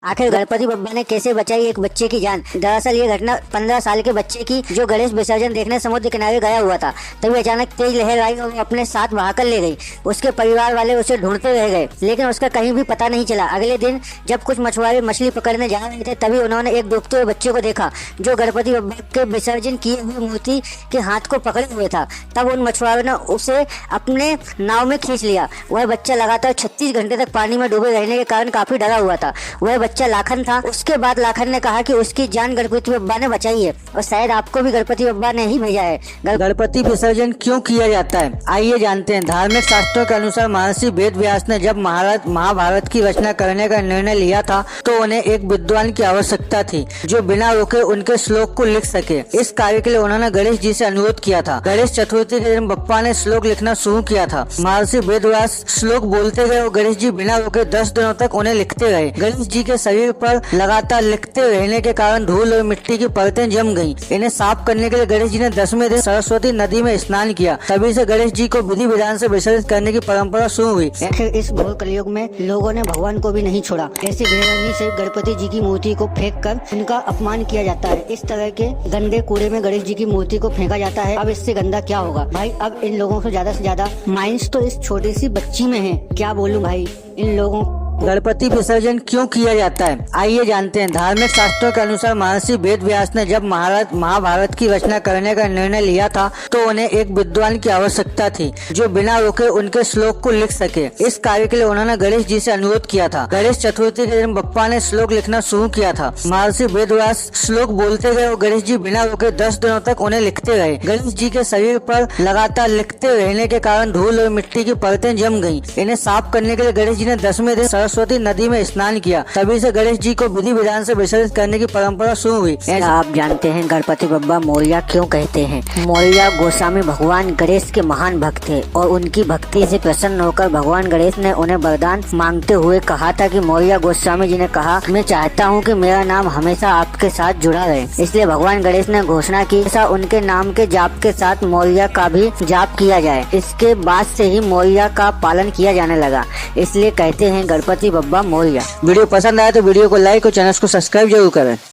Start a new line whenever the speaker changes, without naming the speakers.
आखिर गणपति बप्पा ने कैसे बचाई एक बच्चे की जान। दरअसल ये घटना 15 साल के बच्चे की जो गणेश विसर्जन देखने समुद्र किनारे गया हुआ था। तभी अचानक तेज लहर आई और अपने साथ बहाकर ले गई। उसके परिवार वाले उसे ढूंढते रह गए, लेकिन उसका कहीं भी पता नहीं चला। अगले दिन जब कुछ मछुआरे मछली पकड़ने जा रहे थे, तभी उन्होंने एक डूबते हुए बच्चे को देखा जो गणपति बप्पा के विसर्जन किए हुए मूर्ति के हाथ को पकड़े हुए था। तब उन मछुआरों ने उसे अपने नाव में खींच लिया। वह बच्चा लगातार 36 घंटे तक पानी में डूबे रहने के कारण काफी डरा हुआ था। वह बच्चा लाखन था। उसके बाद लाखन ने कहा कि उसकी जान गणपति बप्पा ने बचाई है और शायद आपको भी गणपति बप्पा ने ही भेजा है।
गणपति विसर्जन क्यों किया जाता है, आइए जानते हैं। धार्मिक शास्त्रों के अनुसार महर्षि वेद व्यास ने जब महाभारत की रचना करने का निर्णय लिया था, तो उन्हें एक विद्वान की आवश्यकता थी जो बिना रोके उनके श्लोक को लिख सके। इस कार्य के लिए उन्होंने गणेश जी से अनुरोध किया था। गणेश चतुर्थी के दिन बप्पा ने श्लोक लिखना शुरू किया था। महर्षि वेद व्यास श्लोक बोलते गए और गणेश जी बिना रोके 10 दिनों तक उन्हें लिखते रहे। गणेश जी के शरीर पर लगातार लिखते रहने के कारण धूल और मिट्टी की परतें जम गईं। इन्हें साफ करने के लिए गणेश जी ने 10वें दिन सरस्वती नदी में स्नान किया। तभी से गणेश जी को विधि विधान से विसर्जित करने की परंपरा शुरू हुई।
आखिर इस घोर कलयुग में लोगों ने भगवान को भी नहीं छोड़ा। ऐसे बेरहमी से गणपति जी की मूर्ति को फेंक कर उनका अपमान किया जाता है। इस तरह के गंदे कूड़े में गणेश जी की मूर्ति को फेंका जाता है। अब इससे गंदा क्या होगा भाई। अब इन लोगों से ज्यादा माइंड्स तो इस छोटी सी बच्ची में है। क्या बोलूं भाई इन लोगों।
गणपति विसर्जन क्यों किया जाता है, आइए जानते हैं। धार्मिक शास्त्रों के अनुसार महर्षि वेद व्यास ने जब महाभारत की रचना करने का निर्णय लिया था, तो उन्हें एक विद्वान की आवश्यकता थी जो बिना रोके उनके श्लोक को लिख सके। इस कार्य के लिए उन्होंने गणेश जी से अनुरोध किया था। गणेश चतुर्थी के दिन बप्पा ने श्लोक लिखना शुरू किया था। महर्षि वेद व्यास श्लोक बोलते गए और गणेश जी बिना रोके 10 दिनों तक उन्हें लिखते रहे। गणेश जी के शरीर पर लगातार लिखते रहने के कारण धूल और मिट्टी की परतें जम गयी। इन्हें साफ करने के लिए गणेश जी ने 10वें दिन सरस्वती नदी में स्नान किया। तभी से गणेश जी को विधि विधान से विसर्जित करने की परंपरा शुरू हुई।
आप जानते हैं गणपति बप्पा मौर्या क्यों कहते हैं। मौर्या गोस्वामी भगवान गणेश के महान भक्त थे और उनकी भक्ति से प्रसन्न होकर भगवान गणेश ने उन्हें वरदान मांगते हुए कहा था कि मौर्या गोस्वामी जी ने कहा, मैं चाहता हूँ कि मेरा नाम हमेशा आपके साथ जुड़ा रहे। इसलिए भगवान गणेश ने घोषणा की ऐसा उनके नाम के जाप के साथ मौर्या का भी जाप किया जाए। इसके बाद से ही मौर्या का पालन किया जाने लगा। इसलिए कहते हैं गणपति बप्पा मौर्या।
वीडियो पसंद आया तो वीडियो को लाइक और चैनल को सब्सक्राइब जरूर करें।